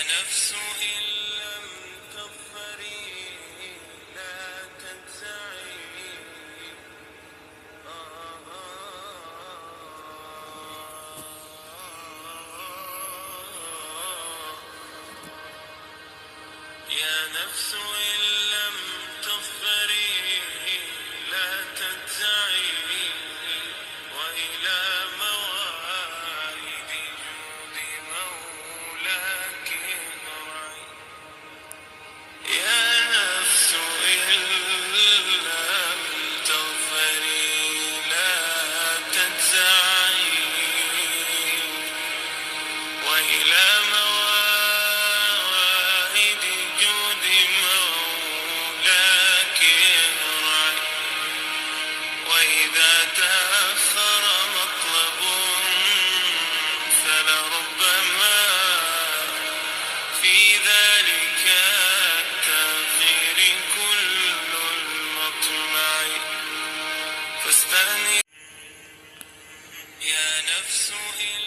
نفس إن لم تظفري لا تجزعي. يا نفس إن لم تظفري لا تجزعي، وإلى موائد جود مولاك مرعي. يا نفس إن لم تظفري لا تجزعي، وإلى موائد جود مولاك مرعي. وإذا تأخر مطلب فلربما في ذلك التأخير كل المطمع. فاستهني يا نفس إن